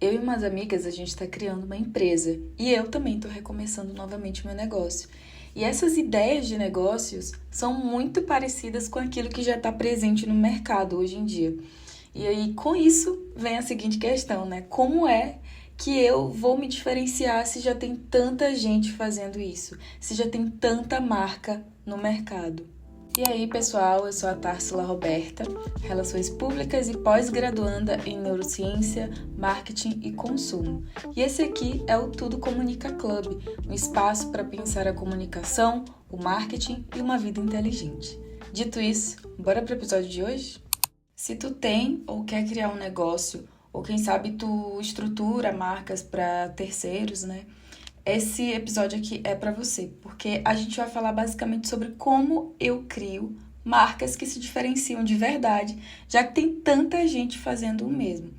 eu e umas amigas, a gente está criando uma empresa e eu também estou recomeçando novamente o meu negócio. E essas ideias de negócios são muito parecidas com aquilo que já está presente no mercado hoje em dia. E aí, com isso, vem a seguinte questão, né? Como é que eu vou me diferenciar se já tem tanta gente fazendo isso? Se já tem tanta marca no mercado? E aí, pessoal, eu sou a Társila Roberta, Relações Públicas e pós-graduanda em Neurociência, Marketing e Consumo. E esse aqui é o Tudo Comunica Club, um espaço para pensar a comunicação, o marketing e uma vida inteligente. Dito isso, bora para o episódio de hoje? Se tu tem ou quer criar um negócio, ou quem sabe tu estrutura marcas para terceiros, né? Esse episódio aqui é para você, porque a gente vai falar basicamente sobre como eu crio marcas que se diferenciam de verdade, já que tem tanta gente fazendo o mesmo.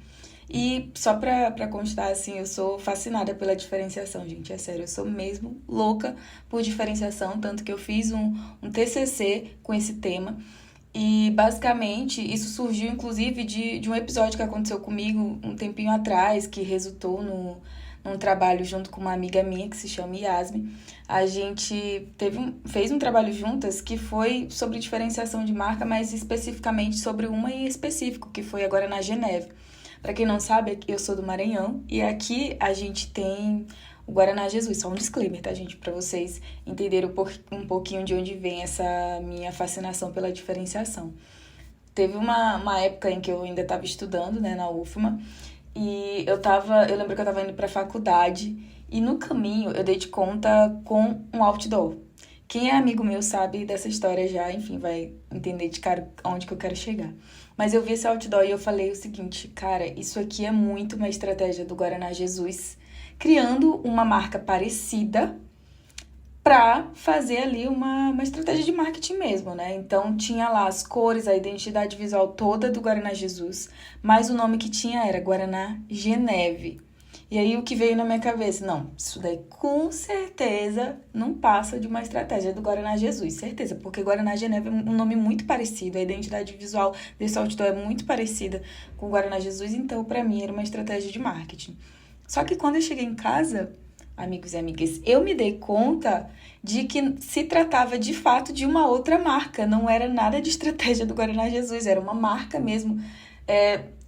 E só para constar, assim, eu sou fascinada pela diferenciação, gente, é sério, eu sou mesmo louca por diferenciação, tanto que eu fiz um TCC com esse tema. E basicamente isso surgiu inclusive de um episódio que aconteceu comigo um tempinho atrás, que resultou num trabalho junto com uma amiga minha que se chama Yasmin. A gente fez um trabalho juntas que foi sobre diferenciação de marca, mas especificamente sobre uma em específico, que foi agora na Geneve. Para quem não sabe, eu sou do Maranhão e aqui a gente tem o Guaraná Jesus, só um disclaimer, tá, gente? Para vocês entenderem um pouquinho de onde vem essa minha fascinação pela diferenciação. Teve uma época em que eu ainda estava estudando, né, na UFMA, e eu lembro que eu estava indo para a faculdade, e no caminho eu dei de conta com um outdoor. Quem é amigo meu sabe dessa história já, enfim, vai entender de cara onde que eu quero chegar. Mas eu vi esse outdoor e eu falei o seguinte, cara, isso aqui é muito uma estratégia do Guaraná Jesus, criando uma marca parecida para fazer ali uma estratégia de marketing mesmo, né? Então, tinha lá as cores, a identidade visual toda do Guaraná Jesus, mas o nome que tinha era Guaraná Geneve. E aí, o que veio na minha cabeça? Não, isso daí com certeza não passa de uma estratégia do Guaraná Jesus, certeza, porque Guaraná Geneve é um nome muito parecido, a identidade visual desse outdoor é muito parecida com o Guaraná Jesus, então, para mim, era uma estratégia de marketing. Só que quando eu cheguei em casa, amigos e amigas, eu me dei conta de que se tratava de fato de uma outra marca, não era nada de estratégia do Guaraná Jesus, era uma marca mesmo,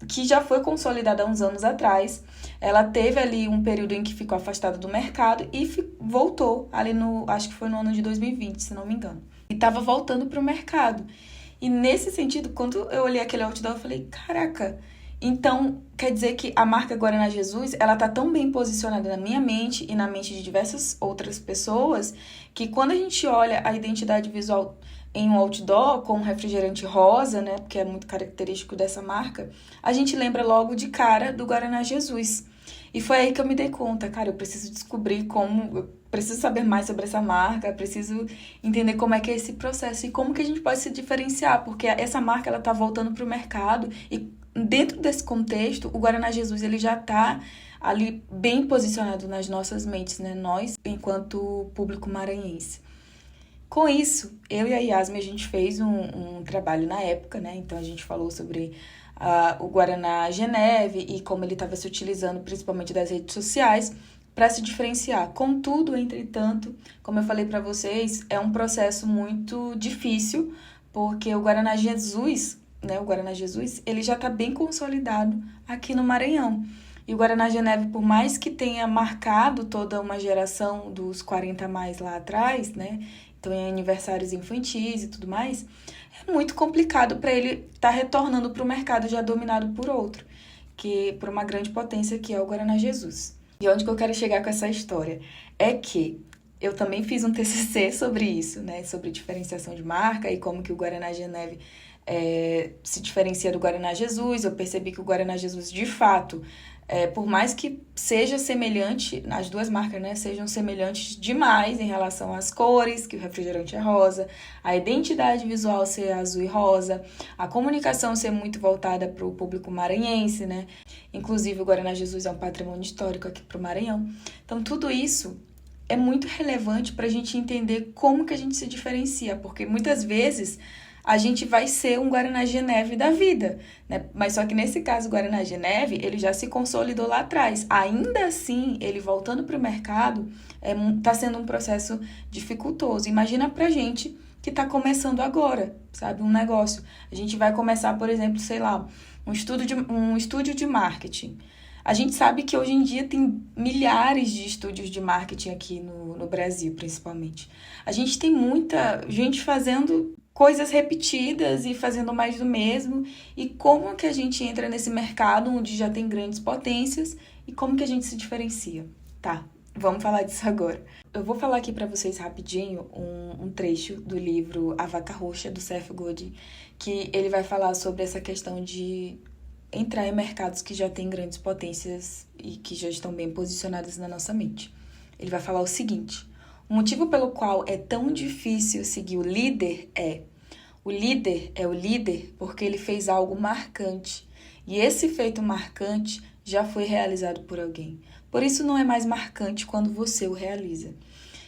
que já foi consolidada há uns anos atrás. Ela teve ali um período em que ficou afastada do mercado e voltou ali acho que foi no ano de 2020, se não me engano. E estava voltando para o mercado. E nesse sentido, quando eu olhei aquele outdoor, eu falei, caraca, então quer dizer que a marca Guaraná Jesus, ela tá tão bem posicionada na minha mente e na mente de diversas outras pessoas, que quando a gente olha a identidade visual em um outdoor com um refrigerante rosa, né, porque é muito característico dessa marca, a gente lembra logo de cara do Guaraná Jesus. E foi aí que eu me dei conta, cara, eu preciso descobrir eu preciso saber mais sobre essa marca, preciso entender como é que é esse processo e como que a gente pode se diferenciar, porque essa marca, ela tá voltando pro mercado e dentro desse contexto, o Guaraná Jesus, ele já tá ali bem posicionado nas nossas mentes, né, nós, enquanto público maranhense. Com isso, eu e a Yasmin, a gente fez um trabalho na época, né? Então, a gente falou sobre o Guaraná Geneve e como ele estava se utilizando, principalmente das redes sociais, para se diferenciar. Contudo, entretanto, como eu falei para vocês, é um processo muito difícil, porque o Guaraná Jesus, né? O Guaraná Jesus, ele já está bem consolidado aqui no Maranhão. E o Guaraná Geneve, por mais que tenha marcado toda uma geração dos 40 a mais lá atrás, né? Então, em aniversários infantis e tudo mais, é muito complicado para ele estar retornando para o mercado já dominado por outro, por uma grande potência que é o Guaraná Jesus. E onde que eu quero chegar com essa história? É que eu também fiz um TCC sobre isso, né? Sobre diferenciação de marca e como que o Guaraná Geneve se diferencia do Guaraná Jesus. Eu percebi que o Guaraná Jesus, de fato, por mais que seja semelhante, as duas marcas, né, sejam semelhantes demais em relação às cores, que o refrigerante é rosa, a identidade visual ser azul e rosa, a comunicação ser muito voltada para o público maranhense, né? Inclusive o Guaraná Jesus é um patrimônio histórico aqui para o Maranhão. Então tudo isso é muito relevante para a gente entender como que a gente se diferencia, porque muitas vezes a gente vai ser um Guaraná Geneve da vida, né? Mas só que nesse caso, o Guaraná Geneve, ele já se consolidou lá atrás. Ainda assim, ele voltando para o mercado, tá sendo um processo dificultoso. Imagina pra gente que tá começando agora, sabe? Um negócio. A gente vai começar, por exemplo, sei lá, um estúdio de marketing. A gente sabe que hoje em dia tem milhares de estúdios de marketing aqui no Brasil, principalmente. A gente tem muita gente fazendo coisas repetidas e fazendo mais do mesmo. E como que a gente entra nesse mercado onde já tem grandes potências e como que a gente se diferencia? Tá, vamos falar disso agora. Eu vou falar aqui para vocês rapidinho um trecho do livro A Vaca Roxa, do Seth Godin, que ele vai falar sobre essa questão de entrar em mercados que já têm grandes potências e que já estão bem posicionadas na nossa mente. Ele vai falar o seguinte: o motivo pelo qual é tão difícil seguir o líder é o líder porque ele fez algo marcante. E esse feito marcante já foi realizado por alguém. Por isso não é mais marcante quando você o realiza.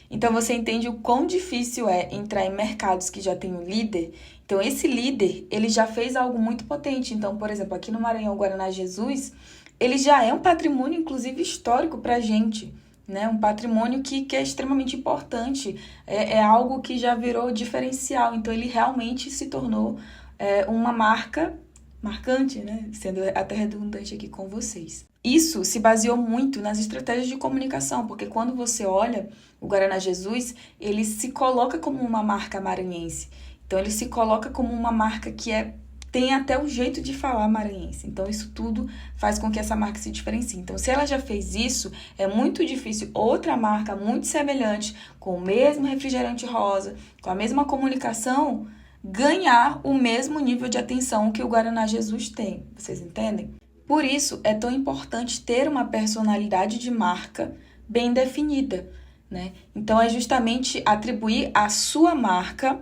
Então você entende o quão difícil é entrar em mercados que já tem um líder. Então esse líder, ele já fez algo muito potente. Então, por exemplo, aqui no Maranhão, o Guaraná Jesus, ele já é um patrimônio, inclusive, histórico pra gente, né? Um patrimônio que é extremamente importante. É algo que já virou diferencial. Então ele realmente se tornou uma marca marcante, né? Sendo até redundante aqui com vocês. Isso se baseou muito nas estratégias de comunicação, porque quando você olha o Guaraná Jesus, ele se coloca como uma marca maranhense. Então, ele se coloca como uma marca que tem até o jeito de falar maranhense. Então, isso tudo faz com que essa marca se diferencie. Então, se ela já fez isso, é muito difícil outra marca muito semelhante, com o mesmo refrigerante rosa, com a mesma comunicação, ganhar o mesmo nível de atenção que o Guaraná Jesus tem. Vocês entendem? Por isso, é tão importante ter uma personalidade de marca bem definida, né? Então, é justamente atribuir à sua marca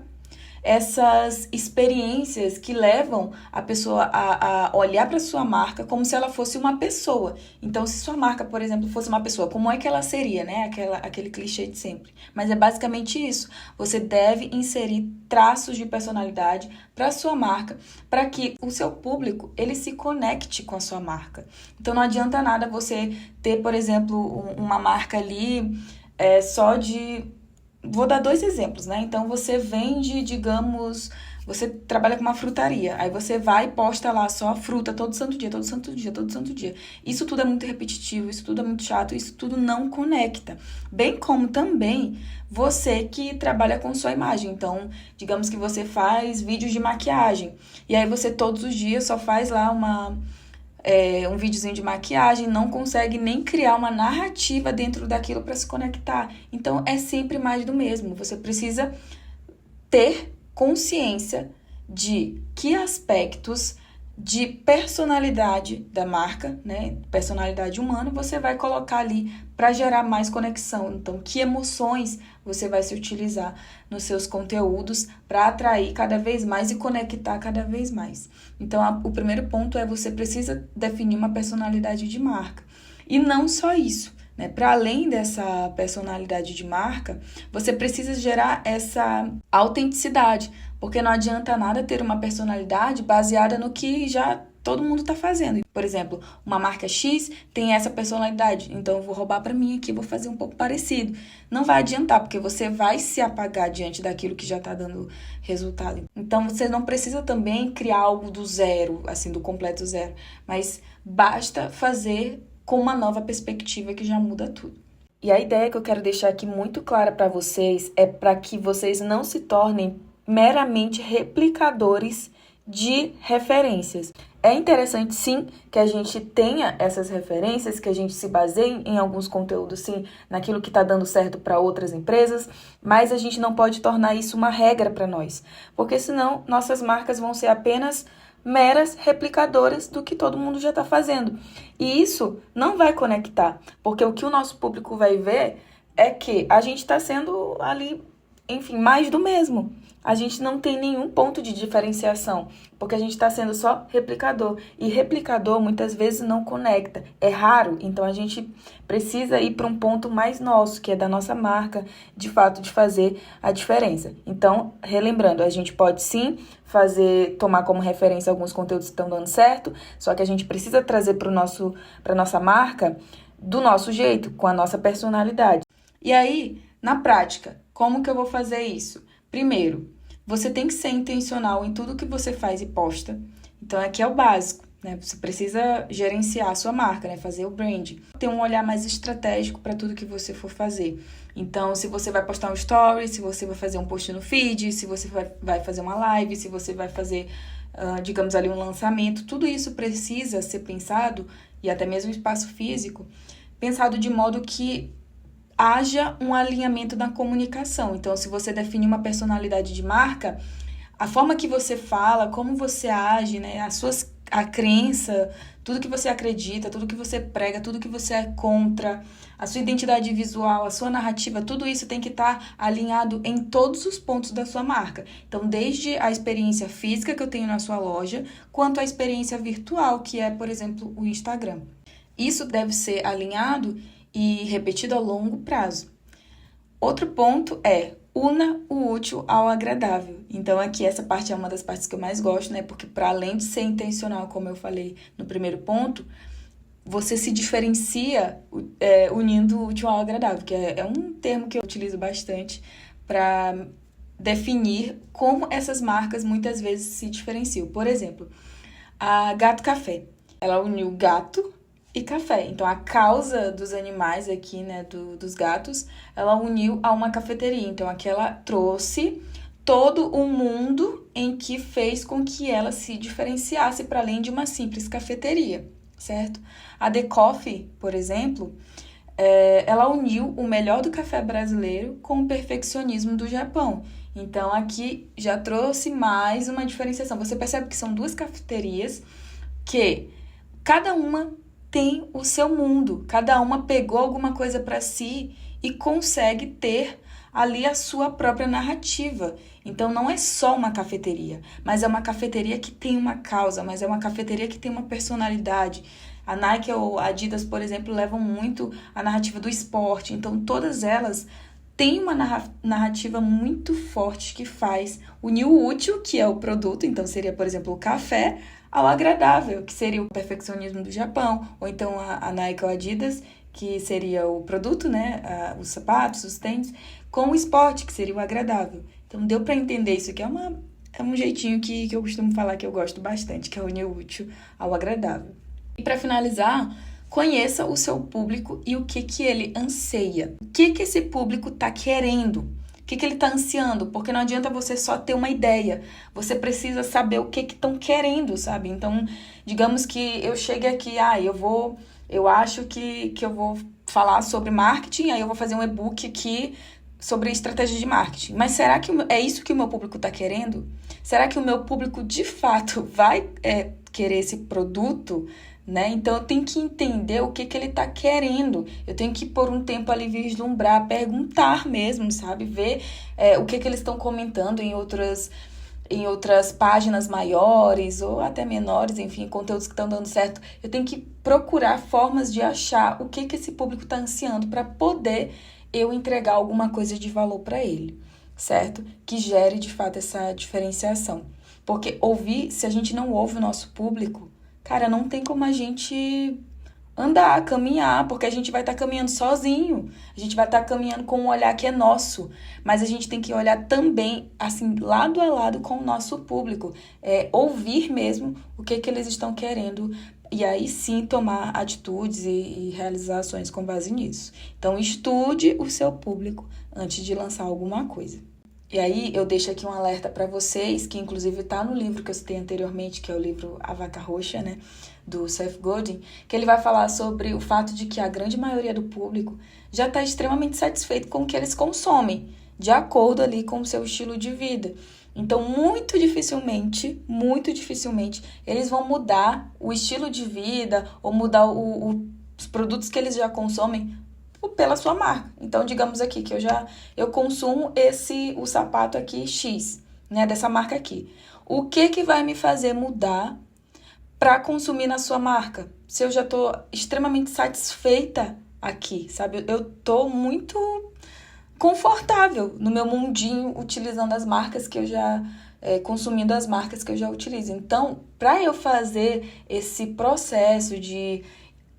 essas experiências que levam a pessoa a olhar para sua marca como se ela fosse uma pessoa. Então, se sua marca, por exemplo, fosse uma pessoa, como é que ela seria, né? Aquele clichê de sempre. Mas é basicamente isso. Você deve inserir traços de personalidade para sua marca, para que o seu público, ele se conecte com a sua marca. Então, não adianta nada você ter, por exemplo, uma marca ali só de... Vou dar 2 exemplos, né? Então, você vende, digamos, você trabalha com uma frutaria. Aí você vai e posta lá só a fruta todo santo dia, todo santo dia, todo santo dia. Isso tudo é muito repetitivo, isso tudo é muito chato, isso tudo não conecta. Bem como também você que trabalha com sua imagem. Então, digamos que você faz vídeos de maquiagem. E aí você todos os dias só faz lá um videozinho de maquiagem, não consegue nem criar uma narrativa dentro daquilo para se conectar. Então, é sempre mais do mesmo. Você precisa ter consciência de que aspectos de personalidade da marca, né, personalidade humana, você vai colocar ali para gerar mais conexão. Então, que emoções você vai se utilizar nos seus conteúdos para atrair cada vez mais e conectar cada vez mais. Então, o primeiro ponto é você precisa definir uma personalidade de marca. E não só isso, né? Para além dessa personalidade de marca, você precisa gerar essa autenticidade, porque não adianta nada ter uma personalidade baseada no que já todo mundo está fazendo. Por exemplo, uma marca X tem essa personalidade, então eu vou roubar para mim aqui, vou fazer um pouco parecido. Não vai adiantar, porque você vai se apagar diante daquilo que já está dando resultado. Então, você não precisa também criar algo do zero, assim, do completo zero, mas basta fazer com uma nova perspectiva que já muda tudo. E a ideia que eu quero deixar aqui muito clara para vocês é para que vocês não se tornem meramente replicadores de referências. É interessante, sim, que a gente tenha essas referências, que a gente se baseie em alguns conteúdos, sim, naquilo que está dando certo para outras empresas, mas a gente não pode tornar isso uma regra para nós, porque senão nossas marcas vão ser apenas meras replicadoras do que todo mundo já está fazendo. E isso não vai conectar, porque o que o nosso público vai ver é que a gente está sendo ali enfim, mais do mesmo. A gente não tem nenhum ponto de diferenciação, porque a gente está sendo só replicador. E replicador muitas vezes não conecta. É raro, então a gente precisa ir para um ponto mais nosso, que é da nossa marca, de fato, de fazer a diferença. Então, relembrando, a gente pode sim tomar como referência alguns conteúdos que estão dando certo, só que a gente precisa trazer para a nossa marca do nosso jeito, com a nossa personalidade. E aí, na prática, como que eu vou fazer isso? Primeiro, você tem que ser intencional em tudo que você faz e posta. Então, aqui é o básico, né? Você precisa gerenciar a sua marca, né? Fazer o brand. Ter um olhar mais estratégico para tudo que você for fazer. Então, se você vai postar um story, se você vai fazer um post no feed, se você vai fazer uma live, se você vai fazer, digamos ali, um lançamento, tudo isso precisa ser pensado, e até mesmo espaço físico, pensado de modo que haja um alinhamento na comunicação. Então, se você define uma personalidade de marca, a forma que você fala, como você age, né, a crença, tudo que você acredita, tudo que você prega, tudo que você é contra, a sua identidade visual, a sua narrativa, tudo isso tem que estar alinhado em todos os pontos da sua marca. Então, desde a experiência física que eu tenho na sua loja, quanto a experiência virtual, que é, por exemplo, o Instagram. Isso deve ser alinhado e repetido a longo prazo. Outro ponto é, una o útil ao agradável. Então, aqui essa parte é uma das partes que eu mais gosto, né? Porque para além de ser intencional, como eu falei no primeiro ponto, você se diferencia unindo o útil ao agradável, que é um termo que eu utilizo bastante para definir como essas marcas muitas vezes se diferenciam. Por exemplo, a Gato Café. Ela uniu gato e café. Então, a causa dos animais aqui, né, dos gatos, ela uniu a uma cafeteria. Então, aqui ela trouxe todo o mundo em que fez com que ela se diferenciasse para além de uma simples cafeteria, certo? A The Coffee, por exemplo, ela uniu o melhor do café brasileiro com o perfeccionismo do Japão. Então, aqui já trouxe mais uma diferenciação. Você percebe que são duas cafeterias que cada uma tem o seu mundo, cada uma pegou alguma coisa para si e consegue ter ali a sua própria narrativa. Então, não é só uma cafeteria, mas é uma cafeteria que tem uma causa, mas é uma cafeteria que tem uma personalidade. A Nike ou a Adidas, por exemplo, levam muito a narrativa do esporte. Então, todas elas têm uma narrativa muito forte que faz unir o útil, que é o produto, então seria, por exemplo, o café, ao agradável, que seria o perfeccionismo do Japão, ou então a Nike ou a Adidas, que seria o produto, né, os sapatos, os tênis, com o esporte, que seria o agradável. Então, deu para entender isso aqui, é um jeitinho que eu costumo falar que eu gosto bastante, que é unir o útil ao agradável. E para finalizar, conheça o seu público e o que ele anseia. O que esse público está querendo? O que ele está ansiando? Porque não adianta você só ter uma ideia. Você precisa saber o que estão querendo, sabe? Então, digamos que eu chegue aqui, eu acho que eu vou falar sobre marketing, aí eu vou fazer um e-book aqui sobre estratégia de marketing. Mas será que é isso que o meu público está querendo? Será que o meu público, de fato, vai querer esse produto? Né? Então, eu tenho que entender o que ele está querendo. Eu tenho que, por um tempo ali, vislumbrar, perguntar mesmo, sabe? Ver o que eles estão comentando em outras páginas maiores ou até menores, enfim, conteúdos que estão dando certo. Eu tenho que procurar formas de achar o que esse público está ansiando para poder eu entregar alguma coisa de valor para ele, certo? Que gere, de fato, essa diferenciação. Porque se a gente não ouve o nosso público, cara, não tem como a gente andar, caminhar, porque a gente vai estar caminhando sozinho. A gente vai estar caminhando com um olhar que é nosso. Mas a gente tem que olhar também, assim, lado a lado com o nosso público. Ouvir mesmo o que eles estão querendo. E aí sim tomar atitudes e realizar ações com base nisso. Então, estude o seu público antes de lançar alguma coisa. E aí eu deixo aqui um alerta para vocês, que inclusive está no livro que eu citei anteriormente, que é o livro A Vaca Roxa, né, do Seth Godin, que ele vai falar sobre o fato de que a grande maioria do público já está extremamente satisfeito com o que eles consomem, de acordo ali com o seu estilo de vida. Então, muito dificilmente, eles vão mudar o estilo de vida ou mudar os produtos que eles já consomem pela sua marca. Então, digamos aqui que eu consumo o sapato aqui X, né, dessa marca aqui. O que vai me fazer mudar para consumir na sua marca? Se eu já estou extremamente satisfeita aqui, sabe? Eu estou muito confortável no meu mundinho utilizando as marcas que eu já consumindo as marcas que eu já utilizo. Então, para eu fazer esse processo de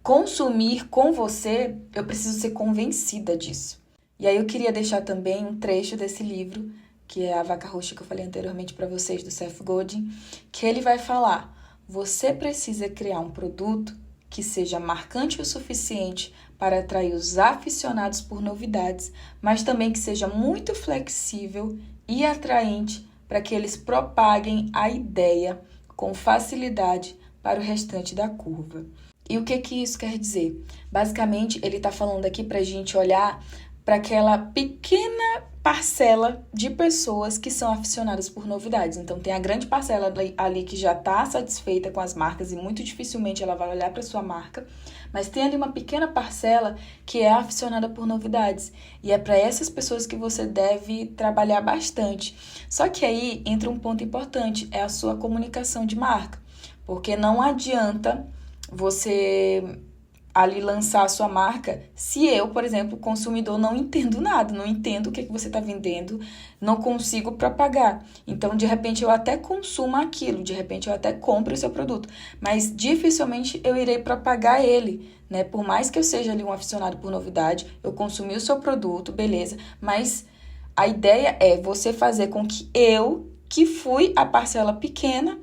consumir com você, eu preciso ser convencida disso. E aí eu queria deixar também um trecho desse livro, que é A Vaca Roxa, que eu falei anteriormente para vocês, do Seth Godin, que ele vai falar: você precisa criar um produto que seja marcante o suficiente para atrair os aficionados por novidades, mas também que seja muito flexível e atraente para que eles propaguem a ideia com facilidade para o restante da curva. E o que isso quer dizer? Basicamente, ele está falando aqui para a gente olhar para aquela pequena parcela de pessoas que são aficionadas por novidades. Então, tem a grande parcela ali que já está satisfeita com as marcas e muito dificilmente ela vai olhar para sua marca, mas tem ali uma pequena parcela que é aficionada por novidades. E é para essas pessoas que você deve trabalhar bastante. Só que aí entra um ponto importante, é a sua comunicação de marca. Porque não adianta você ali lançar a sua marca se eu, por exemplo, consumidor, não entendo nada, não entendo o que você está vendendo, não consigo propagar. Então, de repente, eu até consumo aquilo, de repente, eu até compro o seu produto, mas dificilmente eu irei propagar ele, né? Por mais que eu seja ali um aficionado por novidade, eu consumi o seu produto, beleza, mas a ideia é você fazer com que eu, que fui a parcela pequena,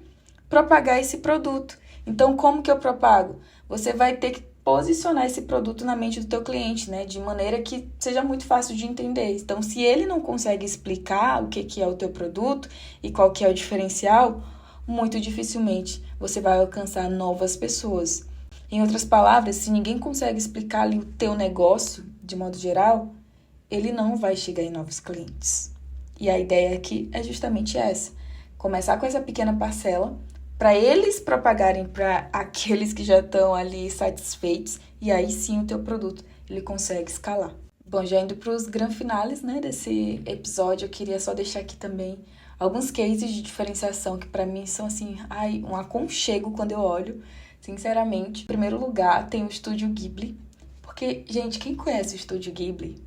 propagar esse produto. Então, como que eu propago? Você vai ter que posicionar esse produto na mente do teu cliente, né? De maneira que seja muito fácil de entender. Então, se ele não consegue explicar o que é o teu produto e qual que é o diferencial, muito dificilmente você vai alcançar novas pessoas. Em outras palavras, se ninguém consegue explicar ali o teu negócio, de modo geral, ele não vai chegar em novos clientes. E a ideia aqui é justamente essa. Começar com essa pequena parcela, para eles propagarem para aqueles que já estão ali satisfeitos, e aí sim o teu produto ele consegue escalar. Bom, já indo para os grandes finales, né, desse episódio, eu queria só deixar aqui também alguns cases de diferenciação que para mim são assim, um aconchego quando eu olho, sinceramente. Em primeiro lugar, tem o Estúdio Ghibli, porque, gente, quem conhece o Estúdio Ghibli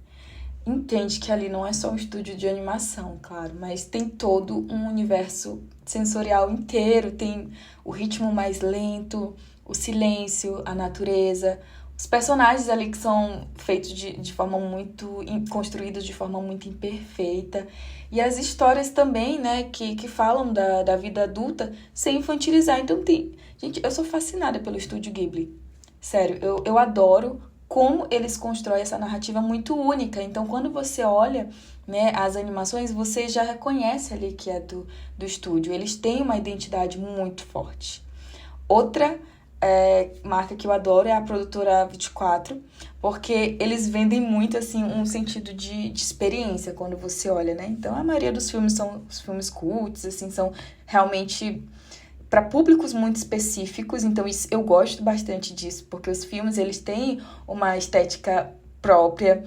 entende que ali não é só um estúdio de animação, claro, mas tem todo um universo sensorial inteiro, tem o ritmo mais lento, o silêncio, a natureza, os personagens ali que são feitos de forma muito, construídos de forma muito imperfeita, e as histórias também, né, que falam da vida adulta sem infantilizar. Então gente, eu sou fascinada pelo Estúdio Ghibli, sério, eu adoro como eles constroem essa narrativa muito única. Então, quando você olha, né, as animações, você já reconhece ali que é do estúdio. Eles têm uma identidade muito forte. Outra marca que eu adoro é a produtora 24, porque eles vendem muito, assim, um sentido de experiência quando você olha, né? Então, a maioria dos filmes são os filmes cults, assim, são realmente para públicos muito específicos, então isso, eu gosto bastante disso, porque os filmes eles têm uma estética própria,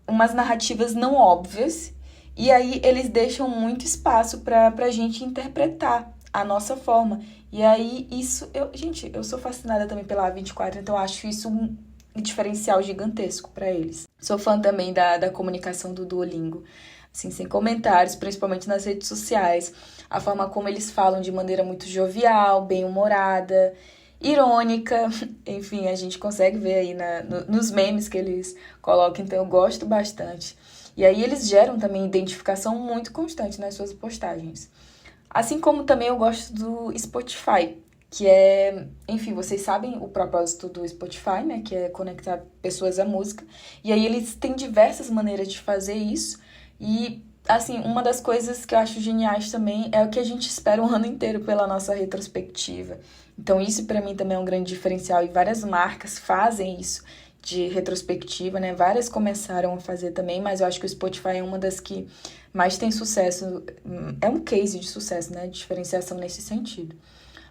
umas narrativas não óbvias, e aí eles deixam muito espaço para a gente interpretar a nossa forma. E aí isso, eu sou fascinada também pela A24, então eu acho isso um diferencial gigantesco para eles. Sou fã também da comunicação do Duolingo, assim, sem comentários, principalmente nas redes sociais. A forma como eles falam de maneira muito jovial, bem-humorada, irônica, enfim, a gente consegue ver aí nos memes que eles colocam, então eu gosto bastante. E aí eles geram também identificação muito constante nas suas postagens. Assim como também eu gosto do Spotify, que é, enfim, vocês sabem o propósito do Spotify, né, que é conectar pessoas à música, e aí eles têm diversas maneiras de fazer isso, e assim, uma das coisas que eu acho geniais também é o que a gente espera um ano inteiro pela nossa retrospectiva. Então isso para mim também é um grande diferencial e várias marcas fazem isso de retrospectiva, né? Várias começaram a fazer também, mas eu acho que o Spotify é uma das que mais tem sucesso, é um case de sucesso, né? De diferenciação nesse sentido.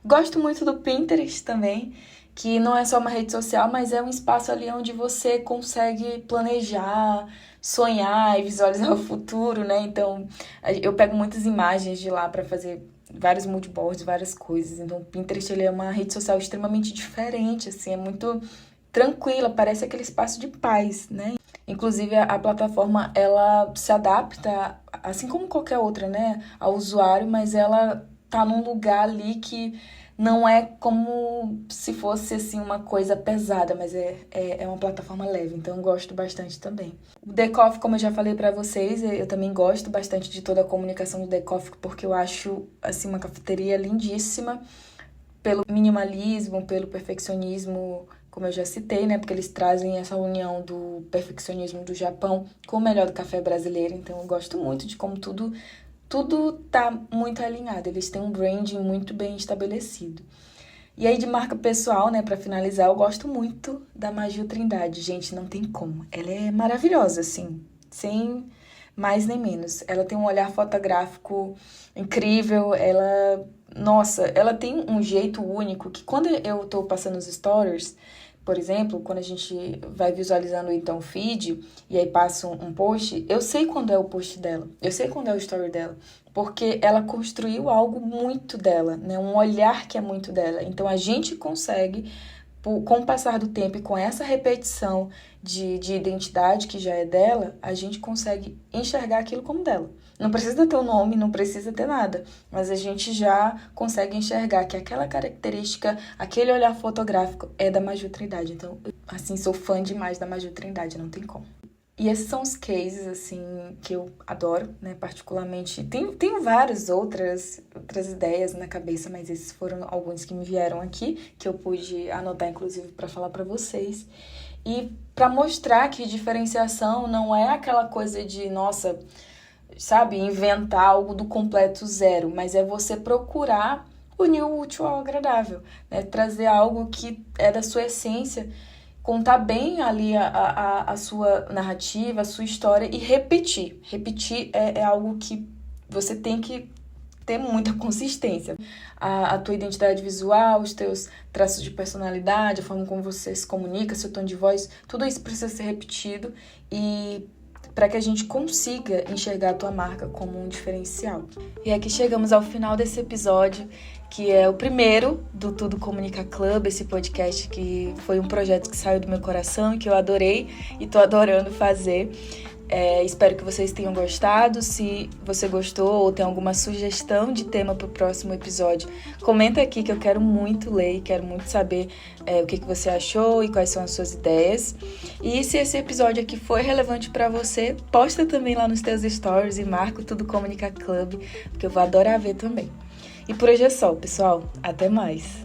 Gosto muito do Pinterest também, que não é só uma rede social, mas é um espaço ali onde você consegue planejar, sonhar e visualizar o futuro, né? Então, eu pego muitas imagens de lá para fazer vários moodboards, várias coisas. Então, o Pinterest ele é uma rede social extremamente diferente, assim, é muito tranquila, parece aquele espaço de paz, né? Inclusive, a plataforma, ela se adapta, assim como qualquer outra, né, ao usuário, mas ela tá num lugar ali que não é como se fosse, assim, uma coisa pesada, mas é uma plataforma leve, então eu gosto bastante também. O The Coffee, como eu já falei pra vocês, eu também gosto bastante de toda a comunicação do The Coffee, porque eu acho, assim, uma cafeteria lindíssima, pelo minimalismo, pelo perfeccionismo, como eu já citei, né? Porque eles trazem essa união do perfeccionismo do Japão com o melhor do café brasileiro. Então, eu gosto muito de como tudo tá muito alinhado. Eles têm um branding muito bem estabelecido. E aí, de marca pessoal, né? Pra finalizar, eu gosto muito da Maju Trindade. Gente, não tem como. Ela é maravilhosa, assim, sem mais nem menos. Ela tem um olhar fotográfico incrível, nossa, ela tem um jeito único que quando eu tô passando os stories, por exemplo, quando a gente vai visualizando então o feed e aí passa um post, eu sei quando é o post dela, eu sei quando é o story dela, porque ela construiu algo muito dela, né? Um olhar que é muito dela. Então a gente consegue, com o passar do tempo e com essa repetição de identidade que já é dela, a gente consegue enxergar aquilo como dela. Não precisa ter o nome, não precisa ter nada, mas a gente já consegue enxergar que aquela característica, aquele olhar fotográfico é da Maju Trindade. Então, assim, sou fã demais da Maju Trindade, não tem como. E esses são os cases, assim, que eu adoro, né, particularmente. Tenho várias outras ideias na cabeça, mas esses foram alguns que me vieram aqui, que eu pude anotar, inclusive, para falar para vocês. E para mostrar que diferenciação não é aquela coisa de, nossa, sabe, inventar algo do completo zero, mas é você procurar unir o útil ao agradável, né? Trazer algo que é da sua essência, contar bem ali a sua narrativa, a sua história e repetir. Repetir é algo que você tem que ter muita consistência. A tua identidade visual, os teus traços de personalidade, a forma como você se comunica, seu tom de voz, tudo isso precisa ser repetido e para que a gente consiga enxergar a tua marca como um diferencial. E aqui chegamos ao final desse episódio, que é o primeiro do Tudo Comunica Club, esse podcast que foi um projeto que saiu do meu coração e que eu adorei e tô adorando fazer. Espero que vocês tenham gostado. Se você gostou ou tem alguma sugestão de tema para o próximo episódio, comenta aqui que eu quero muito ler, quero muito saber o que você achou e quais são as suas ideias. E se esse episódio aqui foi relevante para você, posta também lá nos teus stories e marca o Tudo Comunica Club, porque eu vou adorar ver também. E por hoje é só, pessoal. Até mais!